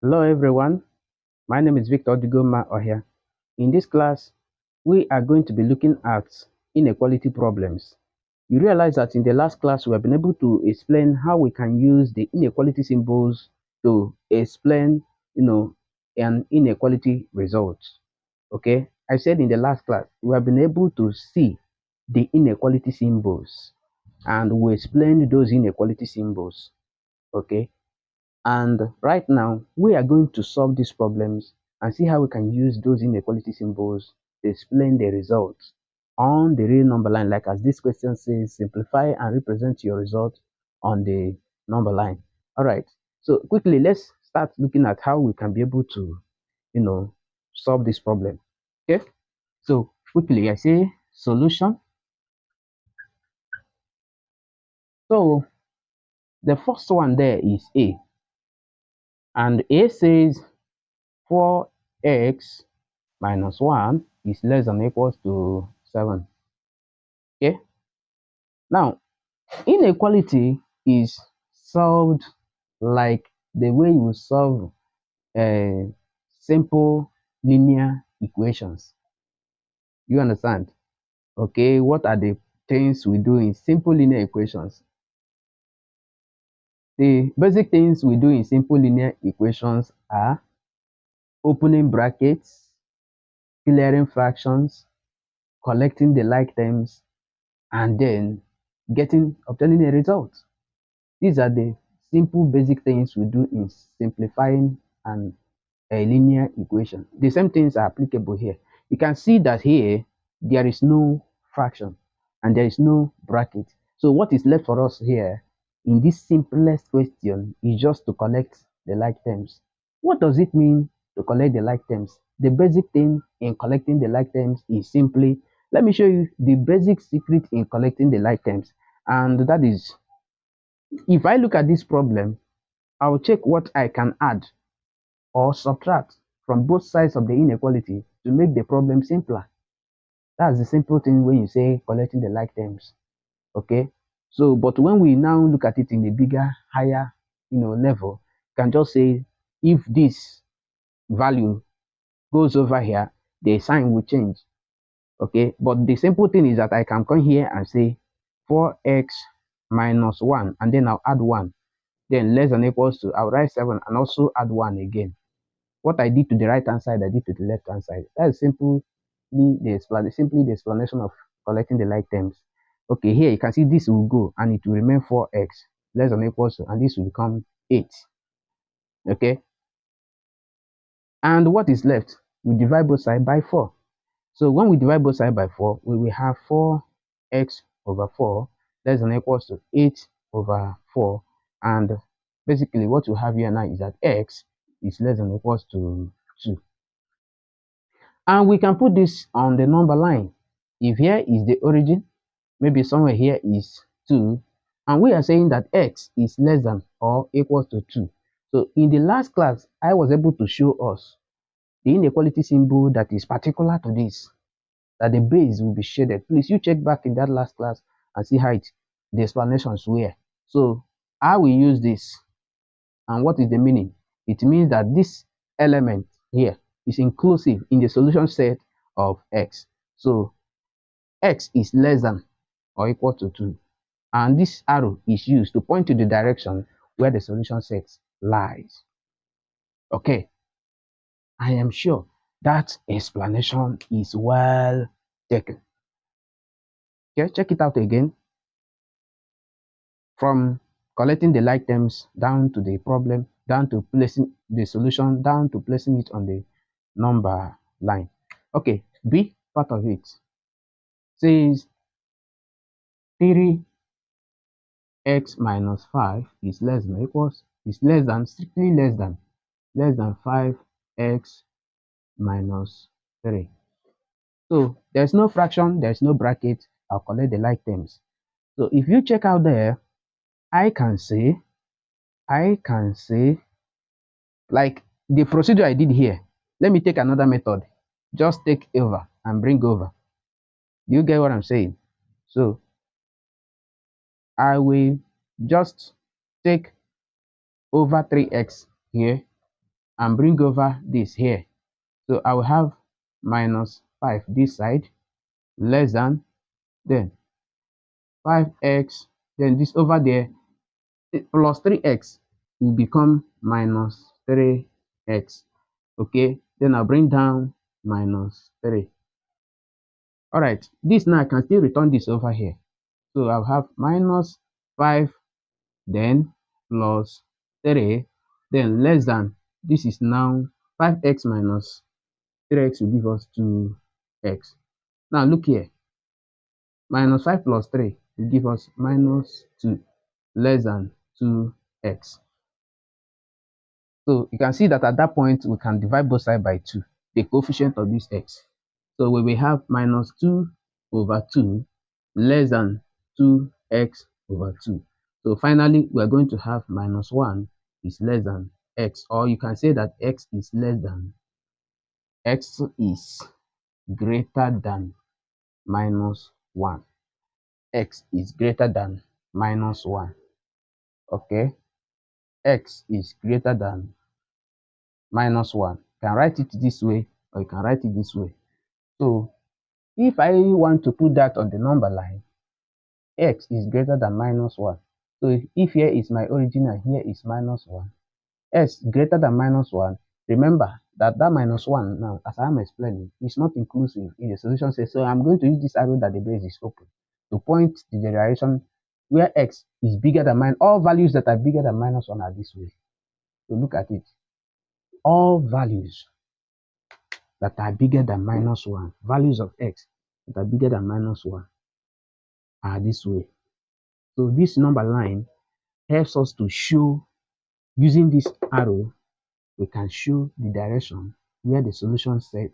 Hello everyone, my name is Victor Digoma Ohia. In this class, we are going to be looking at inequality problems. You realize that in the last class, we have been able to explain how we can use the inequality symbols to explain, an inequality result. Okay, I said in the last class, we have been able to see the inequality symbols and we explained those inequality symbols. Okay, and right now, we are going to solve these problems and see how we can use those inequality symbols to explain the results on the real number line. Like as this question says, simplify and represent your result on the number line. All right. So quickly, let's start looking at how we can be able to, you know, solve this problem. Okay. So quickly, I say solution. So the first one there is A. And A says 4x minus 1 is less than or equals to 7. Okay. Now, inequality is solved like the way you solve simple linear equations. You understand? Okay. What are the things we do in simple linear equations? The basic things we do in simple linear equations are opening brackets, clearing fractions, collecting the like terms, and then obtaining a result. These are the simple basic things we do in simplifying a linear equation. The same things are applicable here. You can see that here there is no fraction and there is no bracket. So what is left for us here in this simplest question is just to collect the like terms. What does it mean to collect the like terms? The basic thing in collecting the like terms is simply, let me show you the basic secret in collecting the like terms. And that is, if I look at this problem, I'll check what I can add or subtract from both sides of the inequality to make the problem simpler. That's the simple thing when you say collecting the like terms. Okay. So, but when we now look at it in a bigger, higher, level, you can just say if this value goes over here, the sign will change. Okay. But the simple thing is that I can come here and say 4x minus 1, and then I'll add 1. Then less than or equals to, I'll write 7 and also add 1 again. What I did to the right hand side, I did to the left hand side. That is simply the explanation of collecting the like terms. Okay, here you can see this will go and it will remain 4x less than or equals to, and this will become 8. Okay, and what is left? We divide both sides by 4. So when we divide both sides by 4, we will have 4x over 4 less than or equals to 8 over 4. And basically what we have here now is that x is less than or equals to 2. And we can put this on the number line. If here is the origin, maybe somewhere here is 2, and we are saying that x is less than or equals to 2. So in the last class, I was able to show us the inequality symbol that is particular to this, that the base will be shaded. Please, you check back in that last class and see how the explanations were. So I will use this. And what is the meaning? It means that this element here is inclusive in the solution set of x. So x is less than or equal to 2. And this arrow is used to point to the direction where the solution set lies. Okay. I am sure that explanation is well taken. Okay, check it out again. From collecting the like terms down to the problem, down to placing the solution, down to placing it on the number line. Okay, B part of it says 3x minus 5 is less than equals, is less than, strictly less than 5x minus 3. So there's no fraction, there's no bracket. I'll collect the like terms. So if you check out there, I can say, like the procedure I did here. Let me take another method. Just take over and bring over. Do you get what I'm saying? So I will just take over 3x here and bring over this here. So I will have minus 5 this side, less than, then 5x, then this over there, plus 3x will become minus 3x. Okay, then I'll bring down minus 3. All right, this now I can still return this over here. So I'll have minus 5, then plus 3, then less than, this is now 5x minus 3x will give us 2x. Now look here, minus 5 plus 3 will give us minus 2, less than 2x. So you can see that at that point, we can divide both sides by 2, the coefficient of this x. So we will have minus 2 over 2 less than 2x over 2. So finally, we are going to have minus 1 is less than x, or you can say that x is greater than minus 1. X is greater than minus 1. Okay, x is greater than minus 1. You can write it this way, or you can write it this way. So if I want to put that on the number line, x is greater than minus 1. So if here is my origin and here is minus 1, s greater than minus 1, remember that minus 1 now, as I am explaining, is not inclusive in the solution set. So I'm going to use this arrow that the base is open to point the direction where x is bigger than minus. All values that are bigger than minus 1 are this way. So look at it. All values that are bigger than minus 1, values of x that are bigger than minus 1 are this way. So this number line helps us to show, using this arrow, we can show the direction where the solution set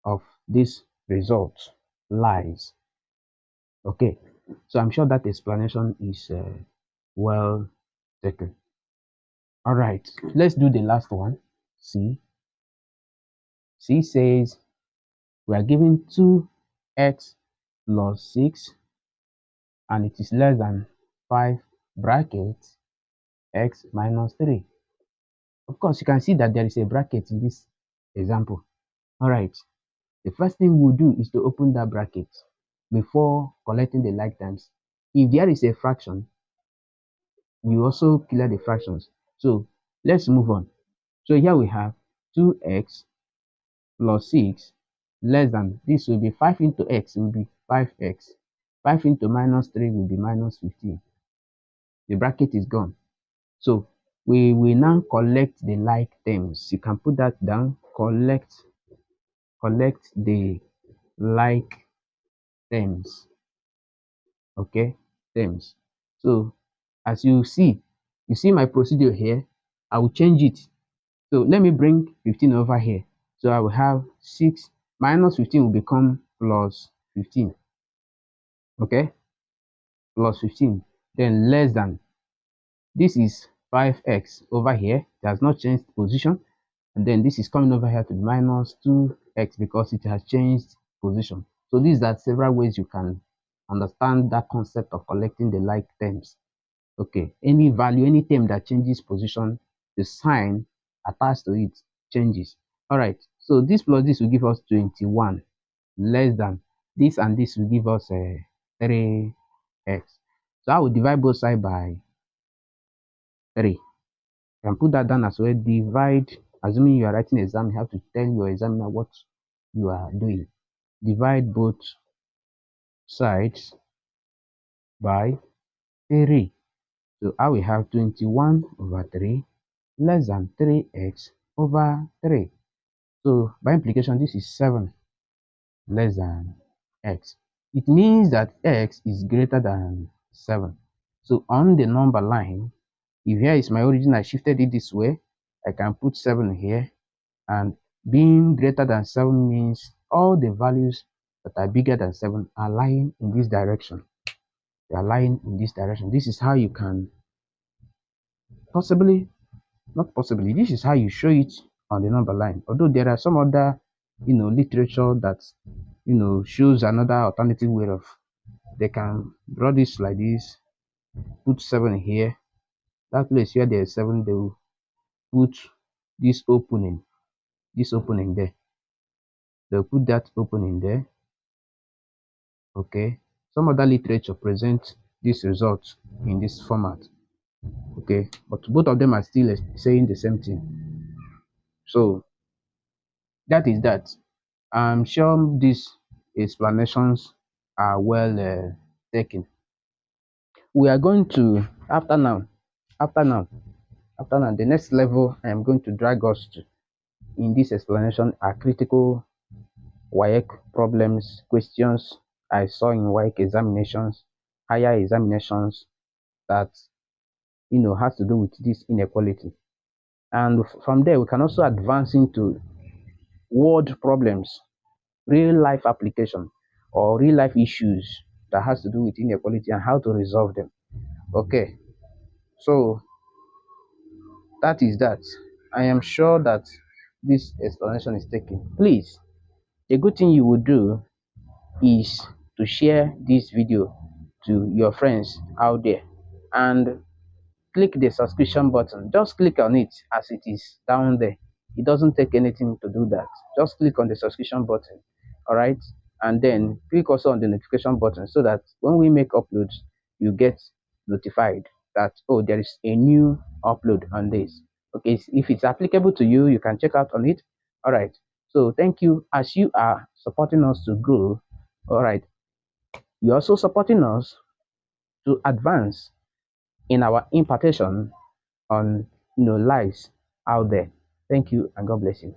of this result lies. Okay, so I'm sure that explanation is well taken. All right, let's do the last one. C says we are given 2x plus 6 and it is less than 5 brackets x minus 3. Of course, you can see that there is a bracket in this example. All right, the first thing we'll do is to open that bracket before collecting the like terms. If there is a fraction, you also clear the fractions. So let's move on. So here we have 2x plus 6 less than, this will be 5 into x will be 5x. 5 into minus 3 will be minus 15. The bracket is gone. So we will now collect the like terms. You can put that down. Collect the like terms. Okay, terms. So as you see my procedure here. I will change it. So let me bring 15 over here. So I will have 6 minus 15 will become plus 15. Okay, plus 15. Then less than, this is 5x over here. It has not changed position. And then this is coming over here to be minus 2x because it has changed position. So these are several ways you can understand that concept of collecting the like terms. Okay, any value, any term that changes position, the sign attached to it changes. All right, so this plus this will give us 21 less than this, and this will give us 3x. So I will divide both sides by 3. You can put that down as well. Divide, assuming you are writing exam, you have to tell your examiner what you are doing. Divide both sides by 3. So I will have 21 over 3 less than 3x over 3. So by implication, this is 7 less than x. It means that x is greater than 7. So on the number line, if here is my origin, I shifted it this way, I can put 7 here, and being greater than 7 means all the values that are bigger than 7 are lying in this direction. They are lying in this direction. This is how you can this is how you show it on the number line. Although there are some other literature that shows another alternative way of, they can draw this like this, put 7 here, that place where there is 7 they will put this opening, there. They'll put that opening there. Okay. Some other literature present this result in this format. Okay, but both of them are still saying the same thing. So that is that. I'm sure these explanations are well taken. We are going to after now, the next level I am going to drag us to in this explanation are critical Waec problems, questions I saw in Waec examinations, higher examinations that has to do with this inequality. And from there, we can also advance into word problems, real life application, or real life issues that has to do with inequality and how to resolve them. Okay, so that is that. I am sure that this explanation is taken. Please, a good thing you would do is to share this video to your friends out there and click the subscription button. Just click on it as it is down there. It doesn't take anything to do that. Just click on the subscription button. All right. And then click also on the notification button so that when we make uploads, you get notified that, oh, there is a new upload on this. Okay. If it's applicable to you, you can check out on it. All right. So thank you as you are supporting us to grow. All right. You're also supporting us to advance in our impartation on lives out there. Thank you and God bless you.